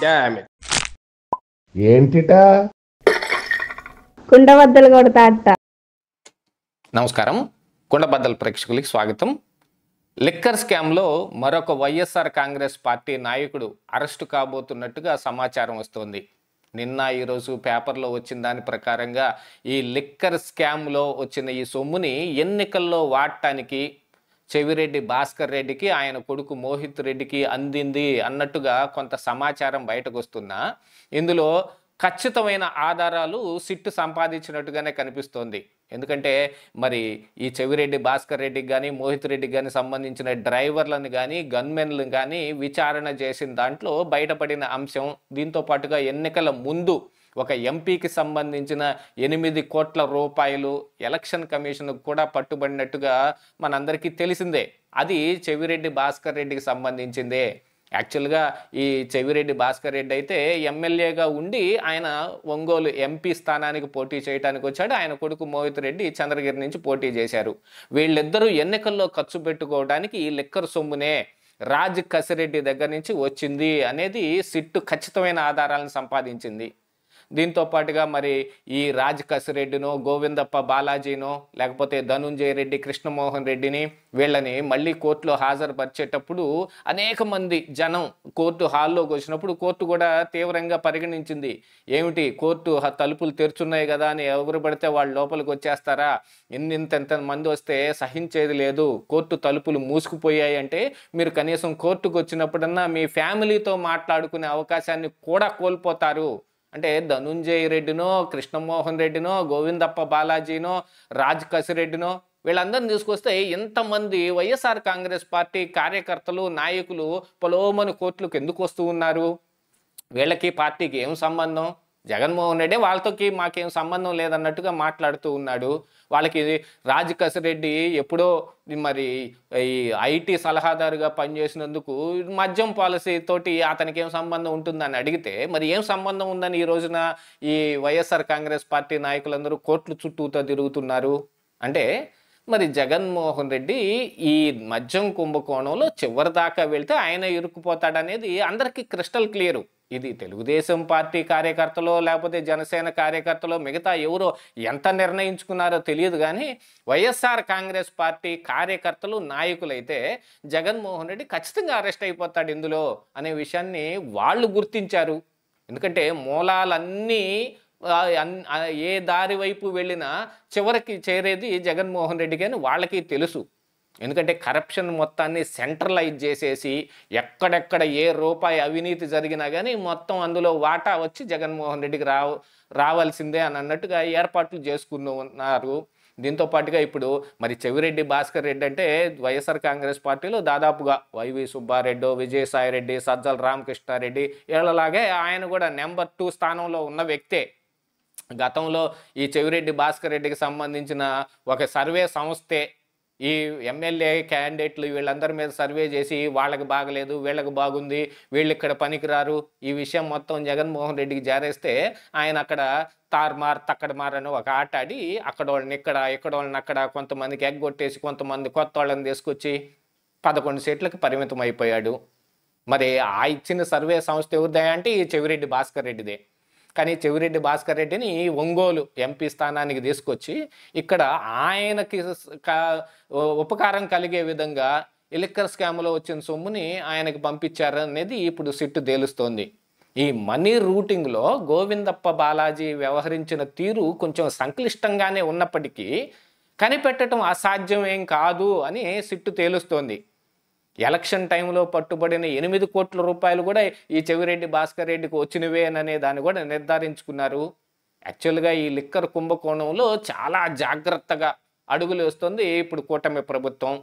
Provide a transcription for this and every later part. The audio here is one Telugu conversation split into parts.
Damn it. ఏంటిటా కుండబద్దలు కొడతా అట్ట. నమస్కారం, కుండబద్దల ప్రేక్షకులకి స్వాగతం. లిక్కర్ స్కామ్లో మరొక వైఎస్ఆర్ కాంగ్రెస్ పార్టీ నాయకుడు అరెస్టు కాబోతున్నట్టుగా సమాచారం వస్తోంది. నిన్న ఈరోజు పేపర్లో వచ్చిన దాని ప్రకారంగా ఈ లిక్కర్ స్కామ్లో వచ్చిన ఈ సొమ్ముని ఎన్నికల్లో వాడటానికి చెవిరెడ్డి భాస్కర్ రెడ్డికి ఆయన కొడుకు మోహిత్ రెడ్డికి అందింది అన్నట్టుగా కొంత సమాచారం బయటకు వస్తున్నా ఇందులో ఖచ్చితమైన ఆధారాలు సిట్టు సంపాదించినట్టుగానే కనిపిస్తోంది. ఎందుకంటే మరి ఈ చెవిరెడ్డి భాస్కర్ రెడ్డికి కానీ మోహిత్ రెడ్డికి కానీ సంబంధించిన డ్రైవర్లను కానీ గన్మెన్లను కానీ విచారణ చేసిన దాంట్లో బయటపడిన అంశం. దీంతో పాటుగా ఎన్నికల ముందు ఒక ఎంపీకి సంబంధించిన 8 కోట్ల రూపాయలు ఎలక్షన్ కమిషన్కు కూడా పట్టుబడినట్టుగా మనందరికీ తెలిసిందే. అది చెవిరెడ్డి భాస్కర్ రెడ్డికి సంబంధించిందే. యాక్చువల్గా ఈ చెవిరెడ్డి భాస్కర్ రెడ్డి అయితే ఎమ్మెల్యేగా ఉండి ఆయన ఒంగోలు ఎంపీ స్థానానికి పోటీ చేయడానికి వచ్చాడు. ఆయన కొడుకు మోహిత్ రెడ్డి చంద్రగిరి నుంచి పోటీ చేశారు. వీళ్ళిద్దరూ ఎన్నికల్లో ఖర్చు పెట్టుకోవడానికి ఈ లిక్కర్ సొమ్మునే రాజ్ కసిరెడ్డి దగ్గర నుంచి వచ్చింది అనేది సిట్టు ఖచ్చితమైన ఆధారాలను సంపాదించింది. దీంతో పాటుగా మరి ఈ రాజ్ కసిరెడ్డినో గోవిందప్ప బాలాజీనో లేకపోతే ధనుంజయ రెడ్డి కృష్ణమోహన్ రెడ్డిని వీళ్ళని మళ్ళీ కోర్టులో హాజరుపరిచేటప్పుడు అనేక మంది జనం కోర్టు హాల్లోకి వచ్చినప్పుడు కోర్టు కూడా తీవ్రంగా పరిగణించింది. ఏమిటి, కోర్టు తలుపులు తెరుచున్నాయి కదా అని ఎవరు పడితే వాళ్ళు లోపలికి వచ్చేస్తారా, ఎంత మంది వస్తే సహించేది లేదు, కోర్టు తలుపులు మూసుకుపోయాయి అంటే మీరు కనీసం కోర్టుకు వచ్చినప్పుడన్నా మీ ఫ్యామిలీతో మాట్లాడుకునే అవకాశాన్ని కూడా కోల్పోతారు. అంటే ధనుంజయ రెడ్డినో కృష్ణమోహన్ రెడ్డినో గోవిందప్ప బాలాజీనో రాజ్ కసిరెడ్డినో వీళ్ళందరిని తీసుకొస్తే ఎంతమంది వైఎస్ఆర్ కాంగ్రెస్ పార్టీ కార్యకర్తలు నాయకులు పొలోమని కోర్టులకు ఎందుకు వస్తూ ఉన్నారు? వీళ్ళకి పార్టీకి ఏం సంబంధం? జగన్మోహన్ రెడ్డి వాళ్ళతోకి మాకేం సంబంధం లేదన్నట్టుగా మాట్లాడుతూ ఉన్నాడు. వాళ్ళకి రాజ్ కసిరెడ్డి ఎప్పుడో మరి ఈ ఐటీ సలహాదారుగా పనిచేసినందుకు మద్యం పాలసీ తోటి అతనికి ఏం సంబంధం ఉంటుందని అడిగితే మరి ఏం సంబంధం ఉందని ఈ రోజున ఈ వైఎస్ఆర్ కాంగ్రెస్ పార్టీ నాయకులందరూ కోర్టుల చుట్టూతో తిరుగుతున్నారు. అంటే మరి జగన్మోహన్ రెడ్డి ఈ మద్యం కుంభకోణంలో చివరి దాకా వెళ్తే ఆయన ఇరుక్కుపోతాడనేది అందరికీ క్రిస్టల్ క్లియరు. ఇది తెలుగుదేశం పార్టీ కార్యకర్తలో లేకపోతే జనసేన కార్యకర్తలో మిగతా ఎవరో ఎంత నిర్ణయించుకున్నారో తెలియదు, కానీ వైఎస్ఆర్ కాంగ్రెస్ పార్టీ కార్యకర్తలు నాయకులైతే జగన్మోహన్ రెడ్డి ఖచ్చితంగా అరెస్ట్ అయిపోతాడు ఇందులో అనే విషయాన్ని వాళ్ళు గుర్తించారు. ఎందుకంటే మూలాలన్నీ ఏ దారి వైపు వెళ్ళినా చివరికి చేరేది జగన్మోహన్ రెడ్డికి అని వాళ్ళకి తెలుసు. ఎందుకంటే కరప్షన్ మొత్తాన్ని సెంట్రలైజ్ చేసేసి ఎక్కడెక్కడ ఏ రూపాయి అవినీతి జరిగినా కానీ మొత్తం అందులో వాటా వచ్చి జగన్మోహన్ రెడ్డికి రావాల్సిందే అని అన్నట్టుగా ఏర్పాట్లు చేసుకున్నారు. దీంతో పాటుగా ఇప్పుడు మరి చెవిరెడ్డి భాస్కర్ రెడ్డి అంటే వైఎస్ఆర్ కాంగ్రెస్ పార్టీలో దాదాపుగా వైవి సుబ్బారెడ్డి, విజయసాయిరెడ్డి, సజ్జల రామకృష్ణారెడ్డి వీళ్ళలాగే ఆయన కూడా నెంబర్ 2 స్థానంలో ఉన్న వ్యక్తే. గతంలో ఈ చెవిరెడ్డి భాస్కర్ రెడ్డికి సంబంధించిన ఒక సర్వే సంస్థే ఈ ఎమ్మెల్యే క్యాండిడేట్లు వీళ్ళందరి మీద సర్వే చేసి వాళ్ళకి బాగలేదు, వీళ్ళకి బాగుంది, వీళ్ళు ఇక్కడ పనికిరారు ఈ విషయం మొత్తం జగన్మోహన్ రెడ్డికి జారేస్తే ఆయన అక్కడ తార్మార్ తక్కడమార్ అని ఒక ఆట ఆడి అక్కడ వాళ్ళని ఇక్కడ వాళ్ళని అక్కడ కొంతమందికి ఎగ్గొట్టేసి కొంతమంది కొత్త వాళ్ళని తీసుకొచ్చి 11 సీట్లకు పరిమితం అయిపోయాడు. మరి ఆ ఇచ్చిన సర్వే సంస్థ ఎవరిదే అంటే ఈ చెవిరెడ్డి భాస్కర్ రెడ్డిదే. కానీ చెవిరెడ్డి భాస్కర్ రెడ్డిని ఒంగోలు ఎంపీ స్థానానికి తీసుకొచ్చి ఇక్కడ ఆయనకి ఉపకారం కలిగే విధంగా లిక్కర్ స్కామ్లో వచ్చిన సొమ్ముని ఆయనకి పంపించారనేది ఇప్పుడు సిట్టు తేలుస్తోంది. ఈ మనీ రూటింగ్లో గోవిందప్ప బాలాజీ వ్యవహరించిన తీరు కొంచెం సంక్లిష్టంగానే ఉన్నప్పటికీ కనిపెట్టడం అసాధ్యం ఏం కాదు అని సిట్టు తేలుస్తోంది. ఎలక్షన్ టైంలో పట్టుబడిన 8 కోట్ల రూపాయలు కూడా ఈ చెవిరెడ్డి భాస్కర్ రెడ్డికి వచ్చినవే అనే దాన్ని కూడా నిర్ధారించుకున్నారు. యాక్చువల్గా ఈ లిక్కర్ కుంభకోణంలో చాలా జాగ్రత్తగా అడుగులు వేస్తుంది ఇప్పుడు కూటమి ప్రభుత్వం.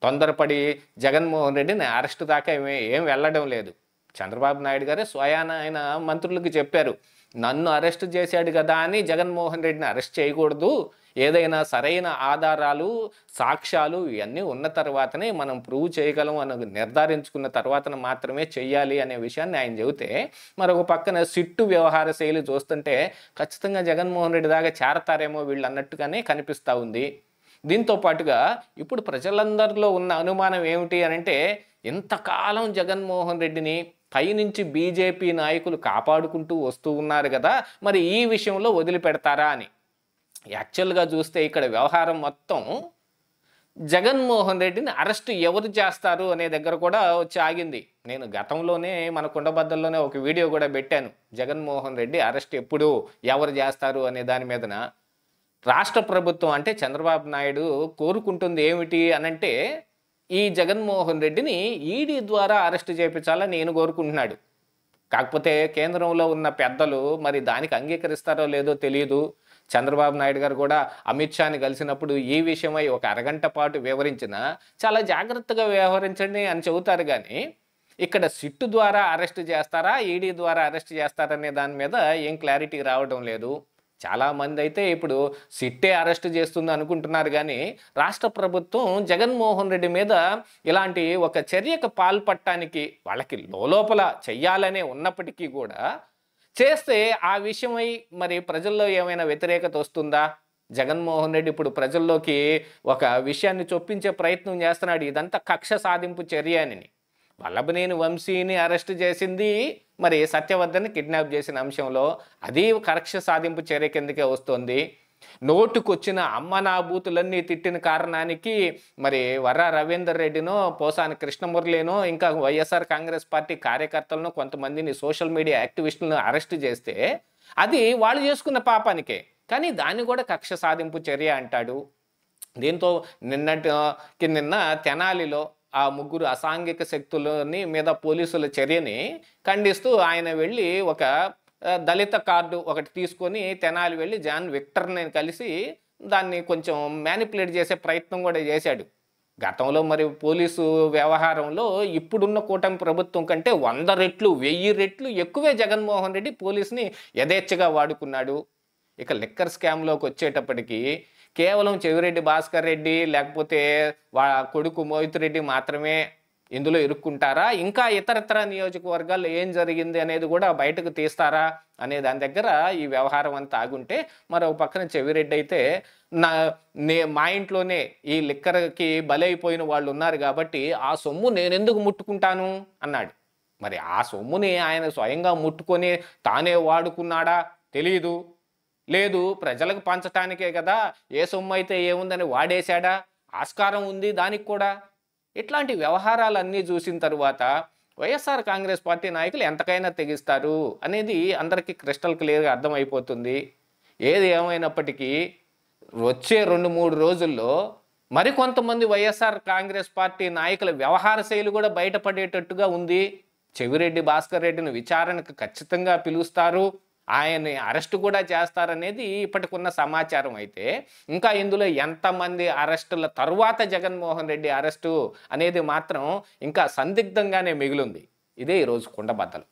తొందరపడి జగన్మోహన్ రెడ్డిని అరెస్ట్ దాకా ఏం వెళ్ళడం లేదు. చంద్రబాబు నాయుడు గారే స్వయాన ఆయన మంత్రులకు చెప్పారు, నన్ను అరెస్ట్ చేశాడు కదా అని జగన్మోహన్ రెడ్డిని అరెస్ట్ చేయకూడదు, ఏదైనా సరైన ఆధారాలు సాక్ష్యాలు ఇవన్నీ ఉన్న తర్వాతనే మనం ప్రూవ్ చేయగలం అని నిర్ధారించుకున్న తర్వాతన మాత్రమే చెయ్యాలి అనే విషయాన్ని ఆయన చెబితే మరొక పక్కన సిట్టు వ్యవహార శైలి చూస్తుంటే ఖచ్చితంగా జగన్మోహన్ రెడ్డి దాకా చేరతారేమో వీళ్ళు అన్నట్టుగానే కనిపిస్తూ ఉంది. దీంతో పాటుగా ఇప్పుడు ప్రజలందరిలో ఉన్న అనుమానం ఏమిటి అని అంటే ఇంతకాలం జగన్మోహన్ రెడ్డిని పైనుంచి బీజేపీ నాయకులు కాపాడుకుంటూ వస్తూ ఉన్నారు కదా, మరి ఈ విషయంలో వదిలిపెడతారా అని. యాక్చువల్గా చూస్తే ఇక్కడ వ్యవహారం మొత్తం జగన్మోహన్ రెడ్డిని అరెస్ట్ ఎవరు చేస్తారు అనే దగ్గర కూడా వచ్చి ఆగింది. నేను గతంలోనే మన కుండబద్దల్లోనే ఒక వీడియో కూడా పెట్టాను. జగన్మోహన్ రెడ్డి అరెస్ట్ ఎప్పుడు ఎవరు చేస్తారు అనే దాని మీదన. రాష్ట్ర ప్రభుత్వం అంటే చంద్రబాబు నాయుడు కోరుకుంటుంది ఏమిటి అనంటే, ఈ జగన్మోహన్ రెడ్డిని ఈడీ ద్వారా అరెస్ట్ చేయించాలని నేను కోరుకుంటున్నాడు. కాకపోతే కేంద్రంలో ఉన్న పెద్దలు మరి దానికి అంగీకరిస్తారో లేదో తెలియదు. చంద్రబాబు నాయుడు గారు కూడా అమిత్ షాని కలిసినప్పుడు ఈ విషయమై ఒక అరగంట పాటు వివరించిన చాలా జాగ్రత్తగా వ్యవహరించండి అని చెబుతారు. కానీ ఇక్కడ సిట్టు ద్వారా అరెస్ట్ చేస్తారా, ఈడీ ద్వారా అరెస్ట్ చేస్తారనే దాని మీద ఏం క్లారిటీ రావడం లేదు. చాలామంది అయితే ఇప్పుడు సిట్టే అరెస్ట్ చేస్తుంది అనుకుంటున్నారు. కానీ రాష్ట్ర ప్రభుత్వం జగన్మోహన్ రెడ్డి మీద ఇలాంటి ఒక చర్యకు పాల్పడటానికి వాళ్ళకి లోపల చెయ్యాలనే ఉన్నప్పటికీ కూడా చేస్తే ఆ విషయమై మరి ప్రజల్లో ఏమైనా వ్యతిరేకత వస్తుందా? జగన్మోహన్ రెడ్డి ఇప్పుడు ప్రజల్లోకి ఒక విషయాన్ని చొప్పించే ప్రయత్నం చేస్తున్నాడు. ఇదంతా కక్ష సాధింపు చర్య అని. వల్లభనేని వంశీని అరెస్ట్ చేసింది మరి సత్యవర్ధన్ని కిడ్నాప్ చేసిన అంశంలో, అది కక్ష సాధింపు చర్య కిందకే వస్తుంది. నోటుకొచ్చిన అమ్మ నా బూతులన్నీ తిట్టిన కారణానికి మరి వర్రా రవీందర్ రెడ్డినో, పోసాని కృష్ణమురళినో, ఇంకా వైఎస్ఆర్ కాంగ్రెస్ పార్టీ కార్యకర్తలను కొంతమందిని సోషల్ మీడియా యాక్టివిస్టులను అరెస్ట్ చేస్తే అది వాళ్ళు చేసుకున్న పాపానికే. కానీ దాన్ని కూడా కక్ష సాధింపు చర్య అంటాడు. దీంతో నిన్న తెనాలిలో ఆ ముగ్గురు అసాంఘిక శక్తులని మీద పోలీసుల చర్యని ఖండిస్తూ ఆయన వెళ్ళి ఒక దళిత కార్డు ఒకటి తీసుకొని తెనాలి వెళ్ళి జాన్ విక్టర్ని కలిసి దాన్ని కొంచెం మ్యానిపులేట్ చేసే ప్రయత్నం కూడా చేశాడు. గతంలో మరి పోలీసు వ్యవహారంలో ఇప్పుడున్న కూటమి ప్రభుత్వం కంటే 100 రెట్లు 1000 రెట్లు ఎక్కువే జగన్మోహన్ రెడ్డి పోలీసుని యథేచ్ఛగా వాడుకున్నాడు. ఇక లిక్కర్ స్కామ్లోకి వచ్చేటప్పటికి కేవలం చెవిరెడ్డి భాస్కర్ రెడ్డి లేకపోతే కొడుకు మోహిత్ రెడ్డి మాత్రమే ఇందులో ఇరుక్కుంటారా, ఇంకా ఇతరత్ర నియోజకవర్గాల్లో ఏం జరిగింది అనేది కూడా బయటకు తీస్తారా అనే దాని దగ్గర ఈ వ్యవహారం అంతా ఆగుంటే, మరో పక్కన చెవిరెడ్డి అయితే మా ఇంట్లోనే ఈ లిక్కర్కి బలైపోయిన వాళ్ళు ఉన్నారు కాబట్టి ఆ సొమ్ము నేనెందుకు ముట్టుకుంటాను అన్నాడు. మరి ఆ సొమ్ముని ఆయన స్వయంగా ముట్టుకొని తానే వాడుకున్నాడా తెలియదు. లేదు ప్రజలకు పంచటానికే కదా, ఏ సొమ్ము అయితే ఏముందని వాడేశాడా, ఆస్కారం ఉంది దానికి కూడా. ఇట్లాంటి వ్యవహారాలన్నీ చూసిన తరువాత వైఎస్ఆర్ కాంగ్రెస్ పార్టీ నాయకులు ఎంతకైనా తెగిస్తారు అనేది అందరికీ క్రిస్టల్ క్లియర్గా అర్థమైపోతుంది. ఏది ఏమైనప్పటికీ వచ్చే 2-3 రోజుల్లో మరికొంతమంది వైఎస్ఆర్ కాంగ్రెస్ పార్టీ నాయకుల వ్యవహార శైలి కూడా బయటపడేటట్టుగా ఉంది. చెవిరెడ్డి భాస్కర్ రెడ్డిని విచారణకు ఖచ్చితంగా పిలుస్తారు, ఆయన్ని అరెస్టు కూడా చేస్తారనేది ఇప్పటికున్న సమాచారం. అయితే ఇంకా ఇందులో ఎంతమంది అరెస్టుల తరువాత జగన్మోహన్ రెడ్డి అరెస్టు అనేది మాత్రం ఇంకా సందిగ్ధంగానే మిగిలింది. ఇదే ఈరోజు కుండబద్దలు.